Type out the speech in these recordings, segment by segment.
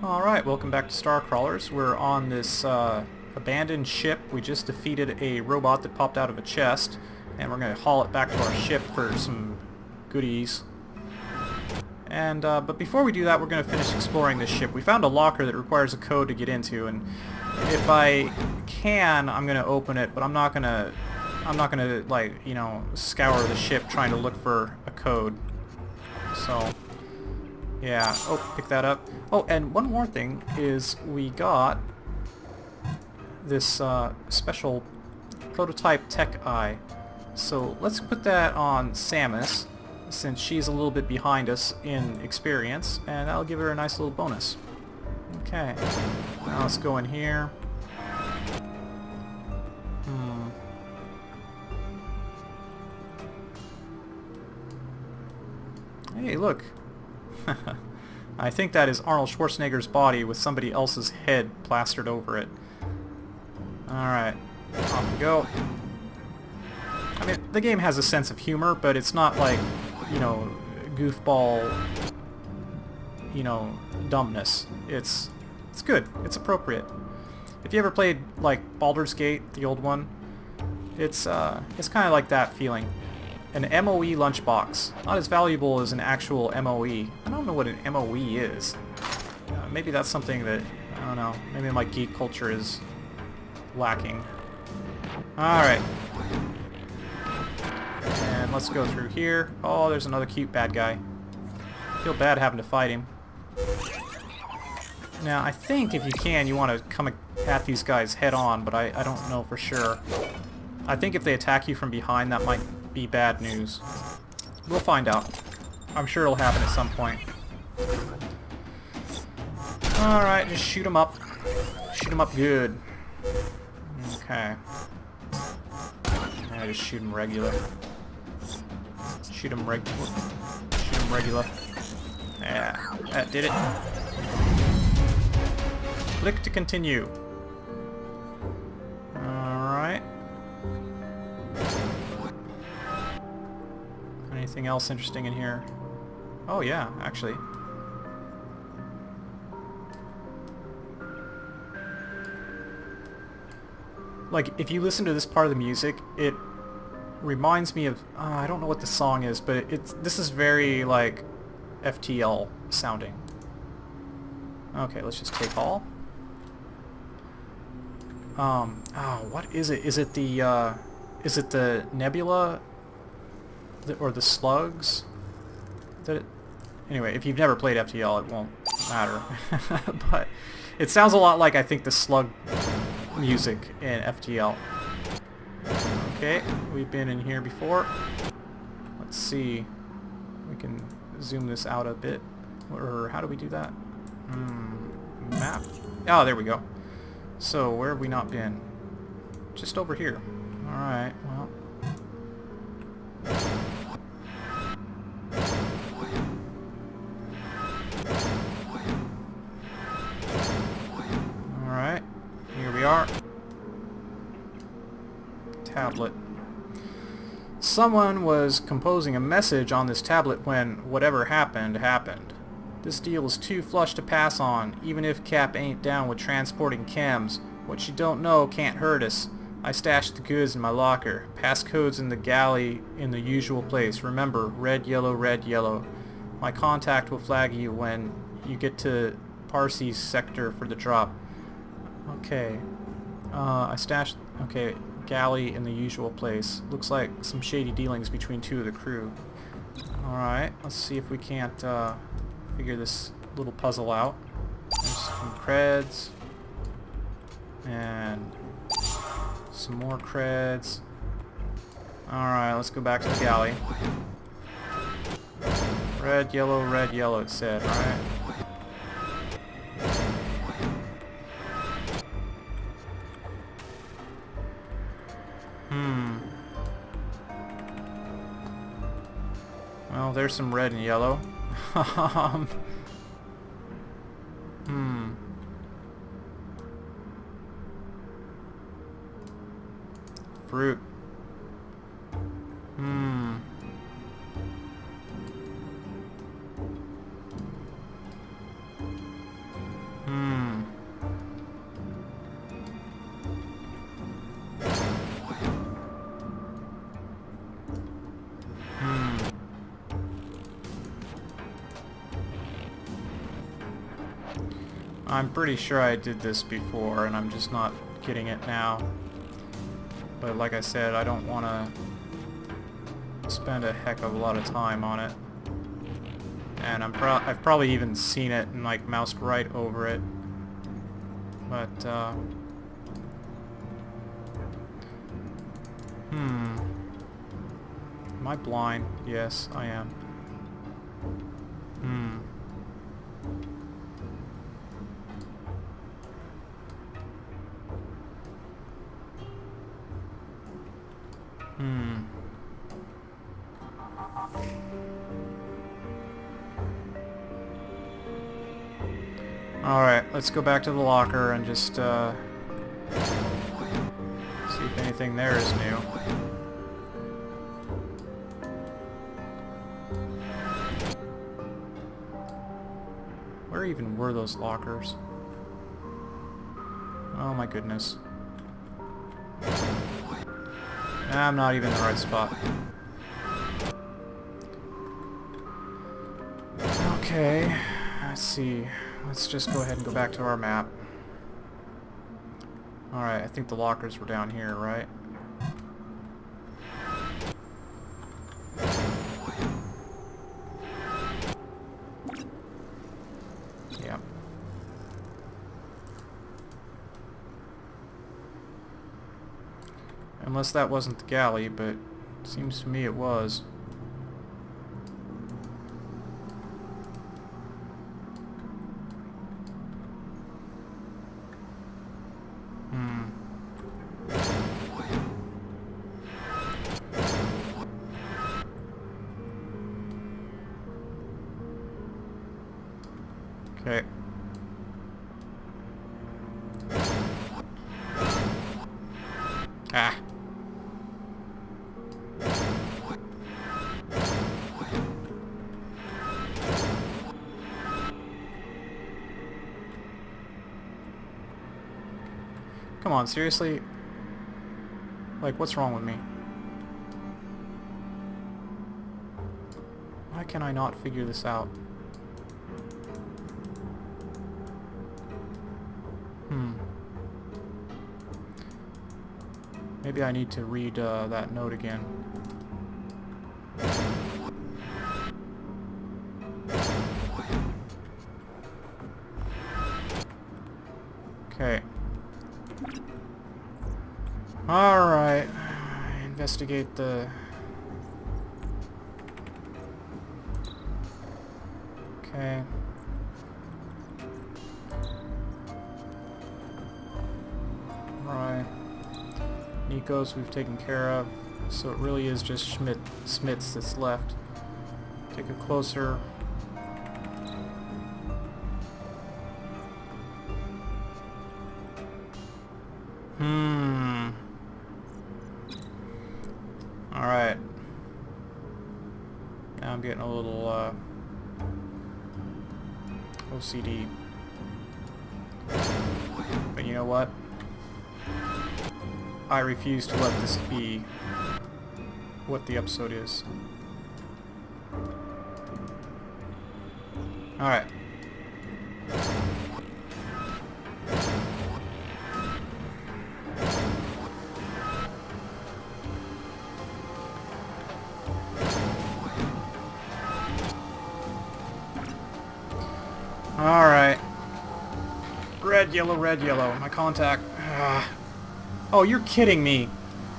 Alright, welcome back to StarCrawlers. We're on this abandoned ship. We just defeated a robot that popped out of a chest, and we're going to haul it back to our ship for some goodies. And but before we do that, we're going to finish exploring this ship. We found a locker that requires a code to get into, and if I can, I'm going to open it, but I'm not going to like, you know, scour the ship trying to look for a code. So yeah. Oh, pick that up. Oh, and one more thing is we got this special prototype tech eye. So let's put that on Samus, since she's a little bit behind us in experience, and that'll give her a nice little bonus. Okay. Now let's go in here. Hey, look. I think that is Arnold Schwarzenegger's body with somebody else's head plastered over it. Alright, off we go. I mean, the game has a sense of humor, but it's not like, you know, goofball, you know, dumbness. It's good. It's appropriate. If you ever played, like, Baldur's Gate, the old one, it's kind of like that feeling. An MOE lunchbox. Not as valuable as an actual MOE. I don't know what an MOE is. Maybe that's something that, I don't know, maybe my geek culture is lacking. Alright. And let's go through here. Oh, there's another cute bad guy. Feel bad having to fight him. Now, I think if you can, you want to come at these guys head on, but I don't know for sure. I think if they attack you from behind, that might be bad news. We'll find out. I'm sure it'll happen at some point. Alright, just shoot him up. Shoot him up good. Okay. Yeah, just shoot him regular. Shoot him regular. Shoot him regular. Yeah, that did it. Click to continue. Alright. Anything else interesting in here? Oh yeah, actually. Like, if you listen to this part of the music, it reminds me of... I don't know what the song is, but this is very, like, FTL sounding. Okay, let's just take all. Oh, what is it? Is it the nebula? Or the slugs? Anyway, if you've never played FTL, it won't matter. But it sounds a lot like, I think, the slug music in FTL. Okay, we've been in here before. Let's see. We can zoom this out a bit. Or how do we do that? Map? Oh, there we go. So, where have we not been? Just over here. Alright, well... Alright, here we are. Tablet. Someone was composing a message on this tablet when whatever happened, happened. This deal is too flush to pass on, even if Cap ain't down with transporting chems. What you don't know can't hurt us. I stashed the goods in my locker. Passcodes in the galley in the usual place. Remember, red, yellow, red, yellow. My contact will flag you when you get to Parsy's sector for the drop. Okay. I stashed... Okay, galley in the usual place. Looks like some shady dealings between two of the crew. Alright, let's see if we can't figure this little puzzle out. There's some creds. And some more creds. Alright, let's go back to the galley. Red, yellow, it said, right? Well, there's some red and yellow. Fruit. I'm pretty sure I did this before, and I'm just not getting it now. But like I said, I don't want to spend a heck of a lot of time on it. And I've probably even seen it and like moused right over it. But am I blind? Yes, I am. Alright, let's go back to the locker and just see if anything there is new. Where even were those lockers? Oh my goodness. I'm not even in the right spot. Okay, let's see. Let's just go ahead and go back to our map. Alright, I think the lockers were down here, right? Yep. Unless that wasn't the galley, but it seems to me it was. Okay. Ah. Come on, seriously? Like, what's wrong with me? Why can I not figure this out? Maybe I need to read that note again. Okay. Alright. Investigate the... Okay. Right. Nico's we've taken care of, so it really is just Smits that's left. Take a closer. Alright. Now I'm getting a little OCD. But you know what? I refuse to let this be what the episode is. Alright. Alright. Red, yellow. My contact. Oh, you're kidding me.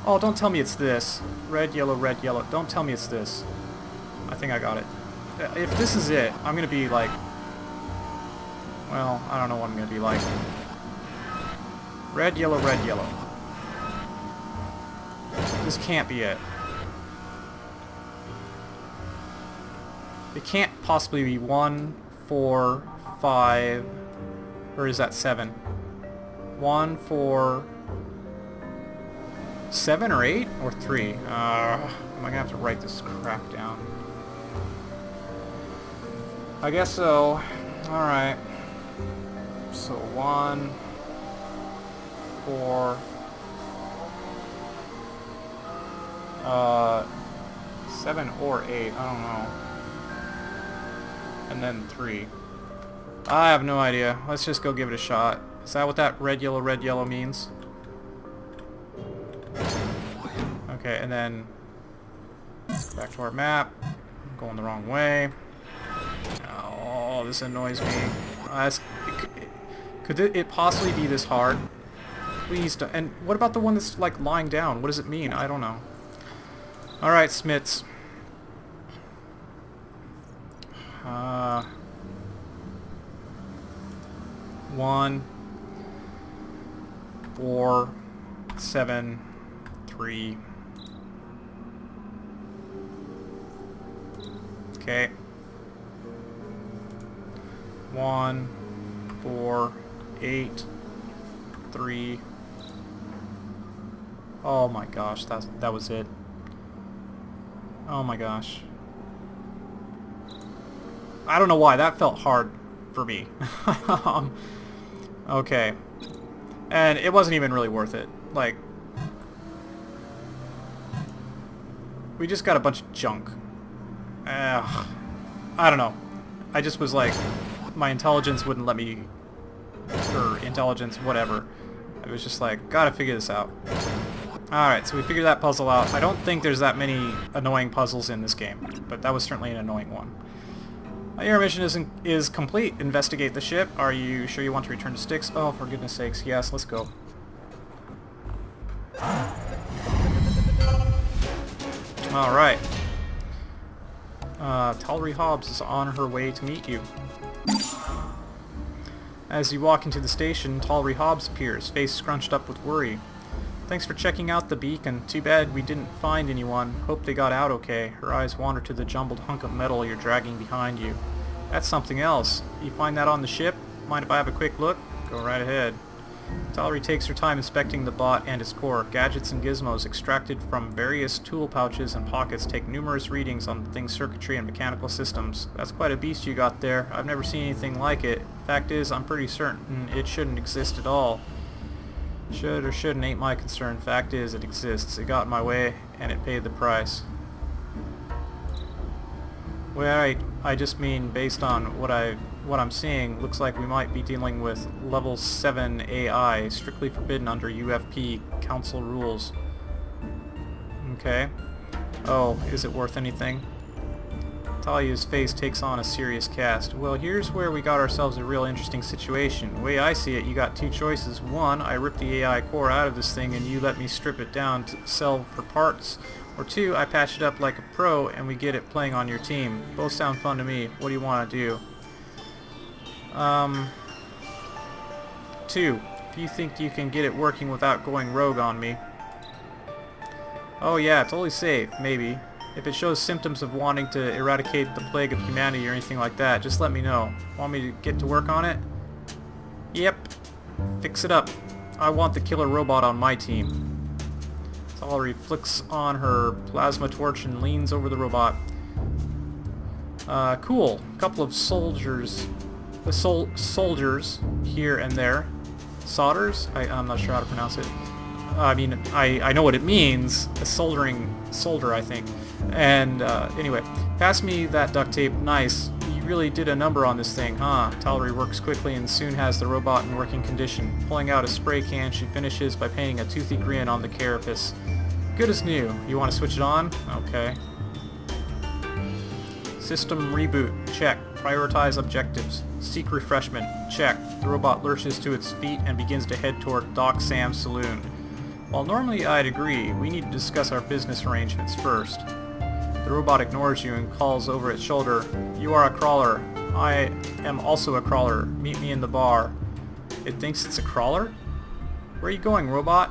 Oh, don't tell me it's this. Red, yellow. Don't tell me it's this. I think I got it. If this is it, I'm gonna be like... Well, I don't know what I'm gonna be like. Red, yellow. This can't be it. It can't possibly be 1, 4, 5... Or is that 7? 1, 4... 7 or 8 or 3? Am I gonna have to write this crap down? I guess so. Alright. So 1, 4, 7 or 8, I don't know. And then 3. I have no idea. Let's just go give it a shot. Is that what that red, yellow means? Okay, and then back to our map. I'm going the wrong way. Oh, this annoys me. Could it possibly be this hard? Please don't. And what about the one that's like lying down? What does it mean? I don't know. Alright, Smits. 1, 4, 7, 3. Okay. 1, 4, 8, 3. Oh my gosh, that was it. Oh my gosh. I don't know why, that felt hard for me. Okay. And it wasn't even really worth it. Like, we just got a bunch of junk. I don't know. I just was like, my intelligence wouldn't let me, or intelligence, whatever. I was just like, gotta figure this out. Alright, so we figured that puzzle out. I don't think there's that many annoying puzzles in this game, but that was certainly an annoying one. Your mission is complete. Investigate the ship. Are you sure you want to return to Styx? Oh, for goodness sakes, yes, let's go. Alright. Tallery Hobbs is on her way to meet you. As you walk into the station, Tallery Hobbs appears, face scrunched up with worry. Thanks for checking out the beacon. Too bad we didn't find anyone. Hope they got out okay. Her eyes wander to the jumbled hunk of metal you're dragging behind you. That's something else. You find that on the ship? Mind if I have a quick look? Go right ahead. Tallery takes her time inspecting the bot and its core. Gadgets and gizmos extracted from various tool pouches and pockets take numerous readings on the thing's circuitry and mechanical systems. That's quite a beast you got there. I've never seen anything like it. Fact is, I'm pretty certain it shouldn't exist at all. Should or shouldn't ain't my concern. Fact is, it exists. It got in my way, and it paid the price. Well, I just mean, based on what I'm seeing, looks like we might be dealing with level 7 AI, strictly forbidden under UFP Council rules. Okay. Oh, is it worth anything? Talia's face takes on a serious cast. Well, here's where we got ourselves a real interesting situation. The way I see it, you got two choices. One, I rip the AI core out of this thing and you let me strip it down to sell for parts. Or two, I patch it up like a pro and we get it playing on your team. Both sound fun to me. What do you want to do? 2, if you think you can get it working without going rogue on me. Oh yeah, totally safe, maybe. If it shows symptoms of wanting to eradicate the plague of humanity or anything like that, just let me know. Want me to get to work on it? Yep. Fix it up. I want the killer robot on my team. Tallery flicks on her plasma torch and leans over the robot. Cool. A couple of soldiers. Soldiers here and there. Solders? I'm not sure how to pronounce it. I mean, I know what it means. A soldering soldier, I think. And, anyway, pass me that duct tape. Nice. You really did a number on this thing, huh? Tallery works quickly and soon has the robot in working condition. Pulling out a spray can, she finishes by painting a toothy grin on the carapace. Good as new. You want to switch it on? Okay. System reboot. Check. Prioritize objectives. Seek refreshment. Check. The robot lurches to its feet and begins to head toward Doc Sam's saloon. While normally I'd agree, we need to discuss our business arrangements first. The robot ignores you and calls over its shoulder. You are a crawler. I am also a crawler. Meet me in the bar. It thinks it's a crawler? Where are you going, robot?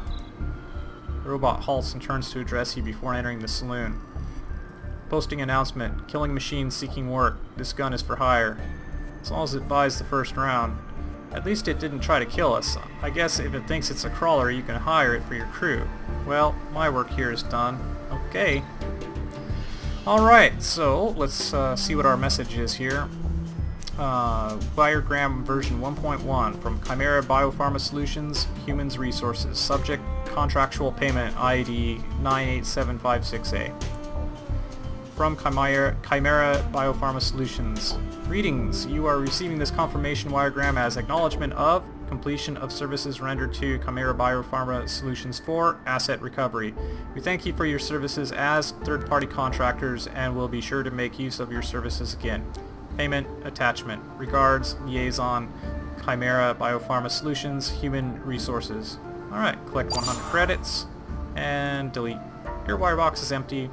The robot halts and turns to address you before entering the saloon. Posting announcement. Killing machine seeking work. This gun is for hire. As long as it buys the first round. At least it didn't try to kill us. I guess if it thinks it's a crawler, you can hire it for your crew. Well, my work here is done. Okay. Alright, so let's see what our message is here. Diagram version 1.1 from Chimera Biopharma Solutions, Humans Resources. Subject, contractual payment, ID 98756A. from Chimera Biopharma Solutions. Greetings. You are receiving this confirmation wiregram as acknowledgement of completion of services rendered to Chimera Biopharma Solutions for asset recovery. We thank you for your services as third-party contractors and will be sure to make use of your services again. Payment attachment. Regards, Liaison, Chimera Biopharma Solutions, Human Resources. Alright, collect 100 credits and delete. Your wire box is empty.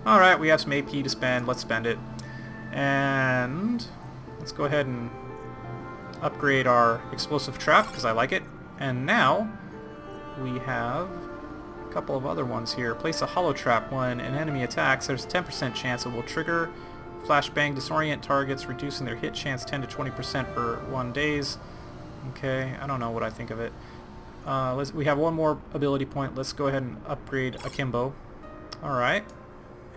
Alright, we have some AP to spend. Let's spend it. And let's go ahead and upgrade our explosive trap because I like it. And now we have a couple of other ones here. Place a hollow trap when an enemy attacks. There's a 10% chance it will trigger. Flashbang, disorient targets, reducing their hit chance 10 to 20% for 1 days. Okay, I don't know what I think of it. We have one more ability point. Let's go ahead and upgrade Akimbo. Alright.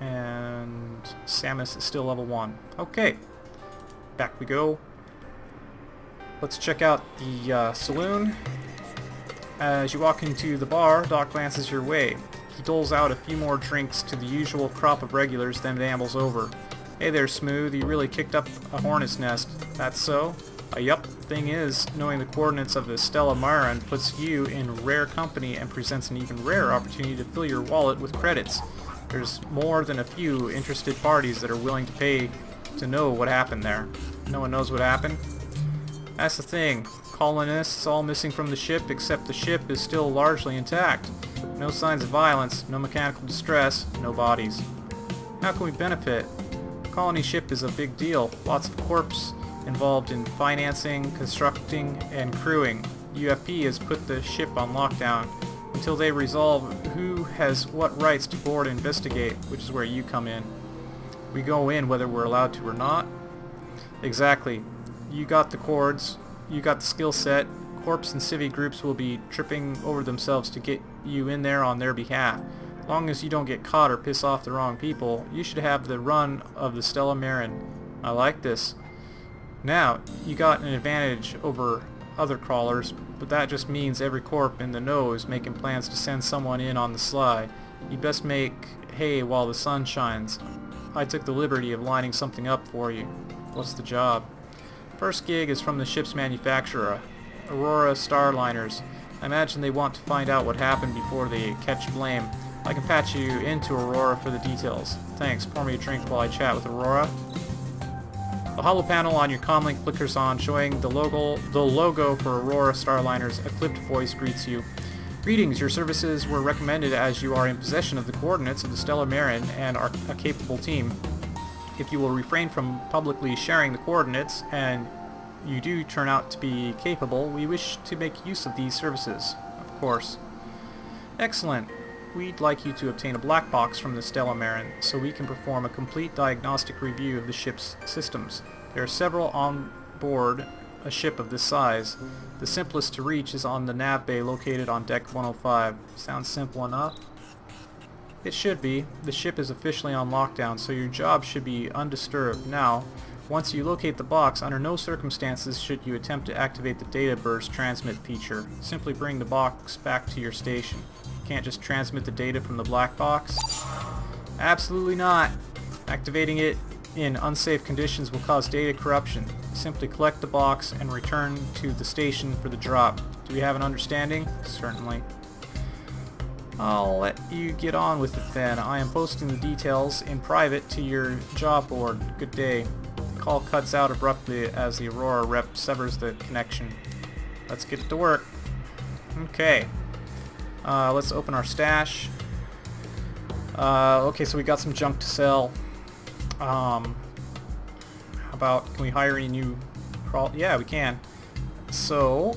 And Samus is still level 1. Okay. Back we go. Let's check out the saloon. As you walk into the bar, Doc glances your way. He doles out a few more drinks to the usual crop of regulars, then ambles over. Hey there, Smooth. You really kicked up a hornet's nest. That's so? Yup. Thing is, knowing the coordinates of the Stella Marin puts you in rare company and presents an even rarer opportunity to fill your wallet with credits. There's more than a few interested parties that are willing to pay to know what happened there. No one knows what happened? That's the thing. Colonists all missing from the ship, except the ship is still largely intact. No signs of violence, no mechanical distress, no bodies. How can we benefit? Colony ship is a big deal. Lots of corps involved in financing, constructing, and crewing. UFP has put the ship on lockdown until they resolve who has what rights to board and investigate, which is where you come in. We go in whether we're allowed to or not. Exactly. You got the cords, you got the skill set. Corps and civi groups will be tripping over themselves to get you in there on their behalf. Long as you don't get caught or piss off the wrong people, you should have the run of the Stella Marin. I like this. Now, you got an advantage over other crawlers, but that just means every corp in the know is making plans to send someone in on the sly. You best make hay while the sun shines. I took the liberty of lining something up for you. What's the job? First gig is from the ship's manufacturer, Aurora Starliners. I imagine they want to find out what happened before they catch blame. I can patch you into Aurora for the details. Thanks. Pour me a drink while I chat with Aurora. The hollow panel on your comlink flickers on, showing the logo for Aurora Starliners. A clipped voice greets you. Greetings, your services were recommended as you are in possession of the coordinates of the Stella Marin and are a capable team. If you will refrain from publicly sharing the coordinates, and you do turn out to be capable, we wish to make use of these services. Of course. Excellent. We'd like you to obtain a black box from the Stella Marin so we can perform a complete diagnostic review of the ship's systems. There are several on board a ship of this size. The simplest to reach is on the nav bay located on deck 105. Sounds simple enough? It should be. The ship is officially on lockdown, so your job should be undisturbed. Now, once you locate the box, under no circumstances should you attempt to activate the data burst transmit feature. Simply bring the box back to your station. You can't just transmit the data from the black box? Absolutely not. Activating it in unsafe conditions will cause data corruption. Simply collect the box and return to the station for the drop. Do we have an understanding? Certainly. I'll let you get on with it then. I am posting the details in private to your job board. Good day. The call cuts out abruptly as the Aurora rep severs the connection. Let's get to work. Okay. Let's open our stash. Okay, so we got some junk to sell. How about, can we hire any new crawl? Yeah, we can. So,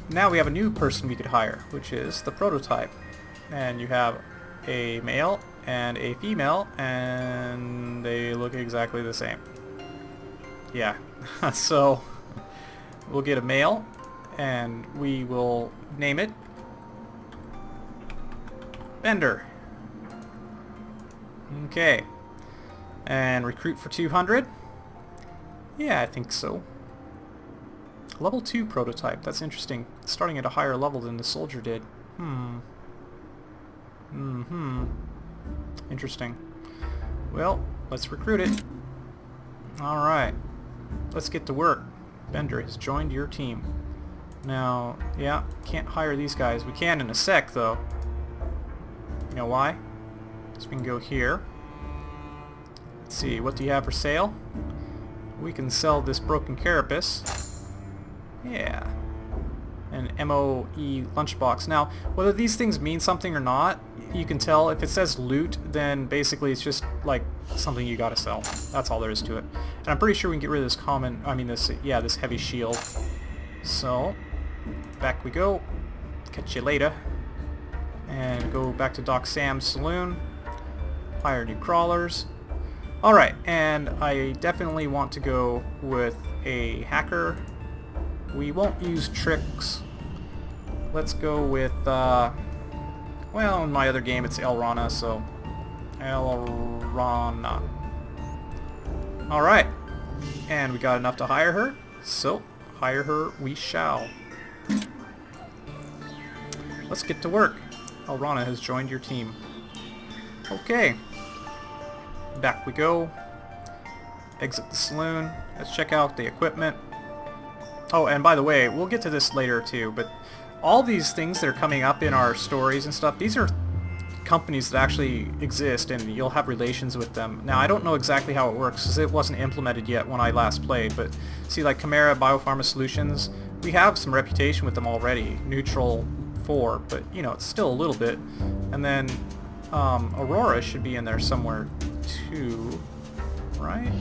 now we have a new person we could hire, which is the prototype. And you have a male and a female, and they look exactly the same. Yeah, so we'll get a male, and we will name it Bender. Okay, and recruit for 200? Yeah, I think so. Level 2 prototype, that's interesting. It's starting at a higher level than the soldier did. Interesting. Well, let's recruit it. Alright. Let's get to work. Bender has joined your team. Now, yeah, can't hire these guys. We can in a sec, though. You know why? Because we can go here. Let's see, what do you have for sale? We can sell this broken carapace. Yeah. An MOE lunchbox. Now, whether these things mean something or not, you can tell. If it says loot, then basically it's just like something you gotta sell. That's all there is to it. And I'm pretty sure we can get rid of this this heavy shield. So, back we go. Catch you later. And go back to Doc Sam's saloon. Hire new crawlers. Alright, and I definitely want to go with a hacker. We won't use tricks. Let's go with, well, in my other game it's Elrana, so Elrana. Alright, and we got enough to hire her, so hire her we shall. Let's get to work. Elrana has joined your team. Okay. Back we go. Exit the saloon. Let's check out the equipment. Oh, and by the way, we'll get to this later too, but all these things that are coming up in our stories and stuff, these are companies that actually exist and you'll have relations with them. Now, I don't know exactly how it works because it wasn't implemented yet when I last played, but see, like Chimera Biopharma Solutions, we have some reputation with them already. Neutral 4, but you know, it's still a little bit. And then Aurora should be in there somewhere too, right?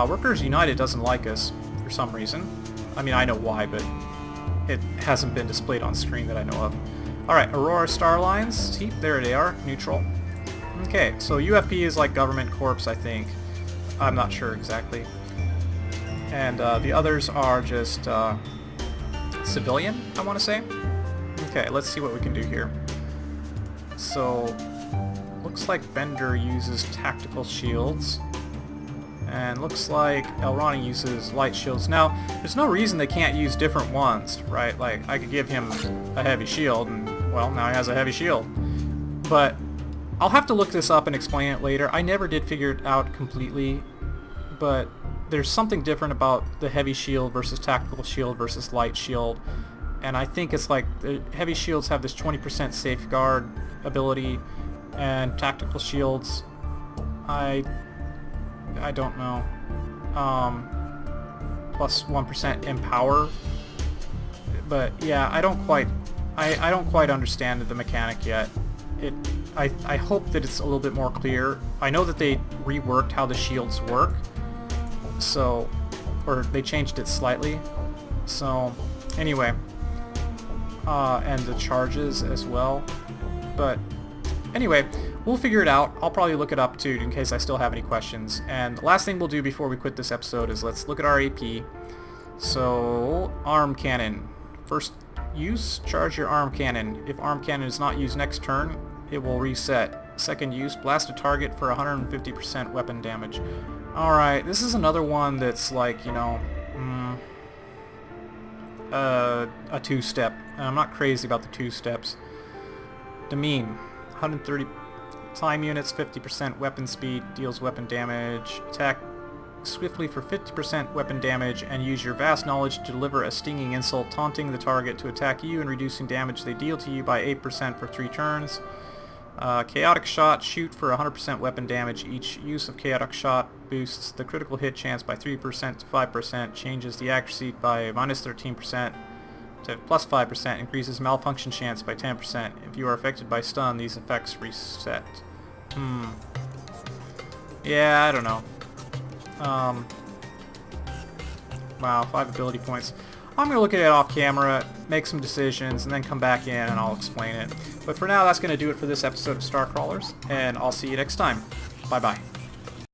Workers United doesn't like us for some reason. I mean, I know why, but it hasn't been displayed on screen that I know of. Alright, Aurora Star Lines. See, there they are. Neutral. Okay, so UFP is like government corps, I think. I'm not sure exactly. And the others are just civilian, I want to say. Okay, let's see what we can do here. So, looks like Bender uses tactical shields. And looks like Elrani uses light shields. Now, there's no reason they can't use different ones, right? Like, I could give him a heavy shield, and, well, now he has a heavy shield. But I'll have to look this up and explain it later. I never did figure it out completely, but there's something different about the heavy shield versus tactical shield versus light shield. And I think it's like the heavy shields have this 20% safeguard ability, and tactical shields, I don't know, plus 1% empower, but yeah, I don't quite understand the mechanic yet. I hope that it's a little bit more clear. I know that they reworked how the shields work, so, or they changed it slightly, so anyway, and the charges as well, but anyway, we'll figure it out. I'll probably look it up too in case I still have any questions. And the last thing we'll do before we quit this episode is let's look at our AP. So, arm cannon. First use, charge your arm cannon. If arm cannon is not used next turn, it will reset. Second use, blast a target for 150% weapon damage. Alright, this is another one that's like, you know, a two-step. And I'm not crazy about the two-steps. Demean. 130 time units, 50% weapon speed, deals weapon damage, attack swiftly for 50% weapon damage, and use your vast knowledge to deliver a stinging insult, taunting the target to attack you and reducing damage they deal to you by 8% for 3 turns. Chaotic Shot, shoot for 100% weapon damage. Each use of Chaotic Shot boosts the critical hit chance by 3% to 5%, changes the accuracy by minus 13%. To plus 5%, increases malfunction chance by 10%. If you are affected by stun, these effects reset. Yeah, I don't know. Wow, 5 ability points. I'm going to look at it off camera, make some decisions, and then come back in and I'll explain it. But for now, that's going to do it for this episode of StarCrawlers, and I'll see you next time. Bye-bye.